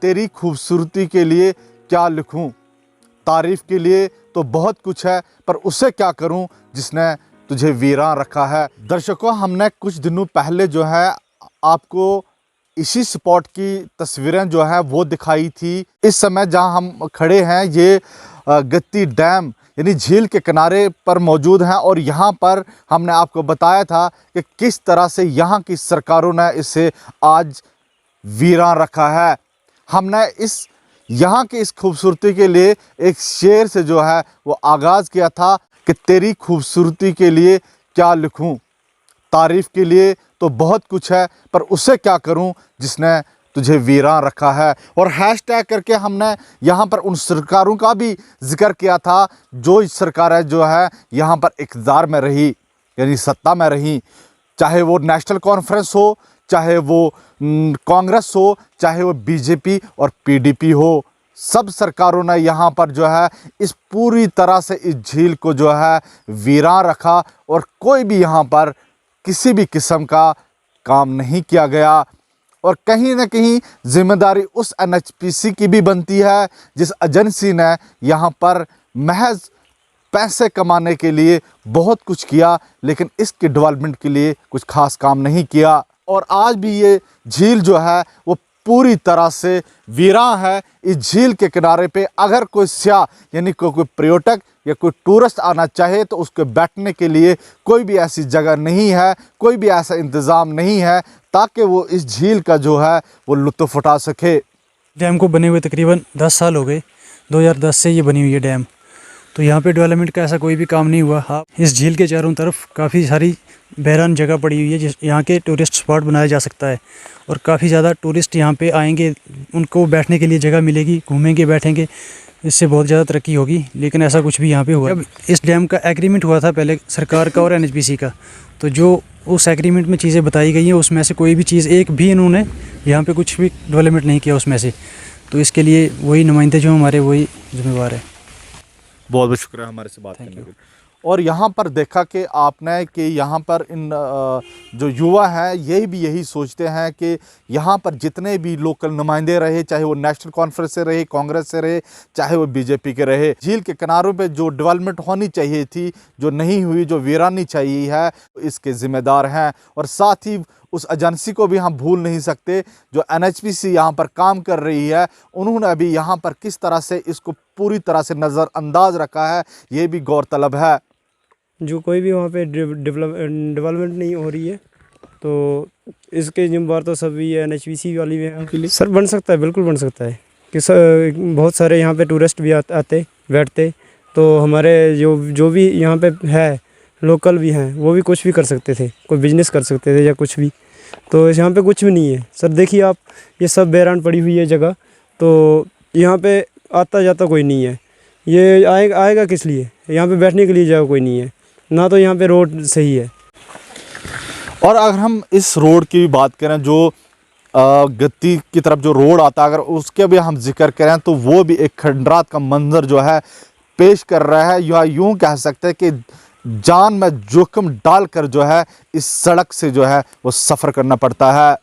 तेरी खूबसूरती के लिए क्या लिखूं, तारीफ के लिए तो बहुत कुछ है, पर उसे क्या करूं जिसने तुझे वीरान रखा है। दर्शकों, हमने कुछ दिनों पहले जो है आपको इसी स्पॉट की तस्वीरें जो है वो दिखाई थी। इस समय जहां हम खड़े हैं ये गत्ती डैम यानी झील के किनारे पर मौजूद हैं और यहाँ पर हमने आपको बताया था कि किस तरह से यहाँ की सरकारों ने इसे आज वीरान रखा है। हमने यहाँ की इस खूबसूरती के लिए एक शेर से जो है वो आगाज़ किया था कि तेरी खूबसूरती के लिए क्या लिखूं, तारीफ़ के लिए तो बहुत कुछ है, पर उसे क्या करूं जिसने तुझे वीरान रखा है। और हैशटैग करके हमने यहाँ पर उन सरकारों का भी जिक्र किया था जो सरकारें जो है यहाँ पर इक़्तिदार में रही यानी सत्ता में रही, चाहे वो नेशनल कॉन्फ्रेंस हो, चाहे वो कांग्रेस हो, चाहे वो बीजेपी और पीडीपी हो। सब सरकारों ने यहाँ पर जो है इस पूरी तरह से इस झील को जो है वीरान रखा और कोई भी यहाँ पर किसी भी किस्म का काम नहीं किया गया। और कहीं ना कहीं जिम्मेदारी उस एनएचपीसी की भी बनती है जिस एजेंसी ने यहाँ पर महज पैसे कमाने के लिए बहुत कुछ किया, लेकिन इसके डेवलपमेंट के लिए कुछ खास काम नहीं किया। और आज भी ये झील जो है वो पूरी तरह से वीरान है। इस झील के किनारे पे अगर कोई सयाह यानी कोई पर्यटक या कोई टूरिस्ट आना चाहे तो उसके बैठने के लिए कोई भी ऐसी जगह नहीं है, कोई भी ऐसा इंतज़ाम नहीं है ताकि वो इस झील का जो है वो लुत्फ़ उठा सके। डैम को बने हुए तकरीबन 10 साल हो गए। 2010 से ये बनी हुई है डैम। तो यहाँ पे डेवलपमेंट का ऐसा कोई भी काम नहीं हुआ। हाँ, इस झील के चारों तरफ काफ़ी सारी बहरान जगह पड़ी हुई है जिस यहाँ के टूरिस्ट स्पॉट बनाया जा सकता है और काफ़ी ज़्यादा टूरिस्ट यहाँ पे आएंगे, उनको बैठने के लिए जगह मिलेगी, घूमेंगे बैठेंगे, इससे बहुत ज़्यादा तरक्की होगी। लेकिन ऐसा कुछ भी यहाँ पे हुआ। अब इस डैम का एग्रीमेंट हुआ था पहले सरकार का और एनएचपीसी का, तो जो उस एग्रीमेंट में चीज़ें बताई गई हैं उसमें से कोई भी चीज़ एक भी इन्होंने यहाँ पे कुछ भी डेवलपमेंट नहीं किया उसमें से। तो इसके लिए वही नुमाइंदे जो हमारे वही जिम्मेवार है। बहुत बहुत शुक्रिया हमारे से बात करने के लिए। और यहाँ पर देखा कि आपने कि यहाँ पर इन जो युवा हैं यही सोचते हैं कि यहाँ पर जितने भी लोकल नुमाइंदे रहे, चाहे वो नेशनल कॉन्फ्रेंस से रहे, कांग्रेस से रहे, चाहे वो बीजेपी के रहे, झील के किनारों पे जो डेवलपमेंट होनी चाहिए थी, जो नहीं हुई, जो वीरानी चाहिए है, इसके ज़िम्मेदार हैं। और साथ ही उस एजेंसी को भी हम भूल नहीं सकते जो एनएचपीसी यहाँ पर काम कर रही है। उन्होंने अभी यहाँ पर किस तरह से इसको पूरी तरह से नज़रअंदाज रखा है, ये भी गौरतलब है। जो कोई भी वहाँ पे डेवलपमेंट नहीं हो रही है तो इसके जिम्मेदार तो सभी एनएचपीसी वाली हैं के लिए। सर बन सकता है, बिल्कुल बन सकता है कि बहुत सारे यहाँ पे टूरिस्ट भी आते बैठते, तो हमारे जो भी यहाँ पे है लोकल भी हैं वो भी कुछ भी कर सकते थे, कोई बिजनेस कर सकते थे या कुछ भी। तो यहाँ पे कुछ भी नहीं है सर। देखिए आप, ये सब बहरान पड़ी हुई है जगह, तो यहाँ पे आता जाता कोई नहीं है। ये आएगा किस लिए? यहाँ पे बैठने के लिए जगह कोई नहीं है, ना तो यहाँ पे रोड सही है। और अगर हम इस रोड की बात करें जो गत्ती की तरफ जो रोड आता है, अगर उसके भी हम जिक्र करें तो वो भी एक खंडरात का मंजर जो है पेश कर रहा है। या यूँ कह सकते हैं कि जान में जोखिम डालकर जो है इस सड़क से जो है वो सफ़र करना पड़ता है।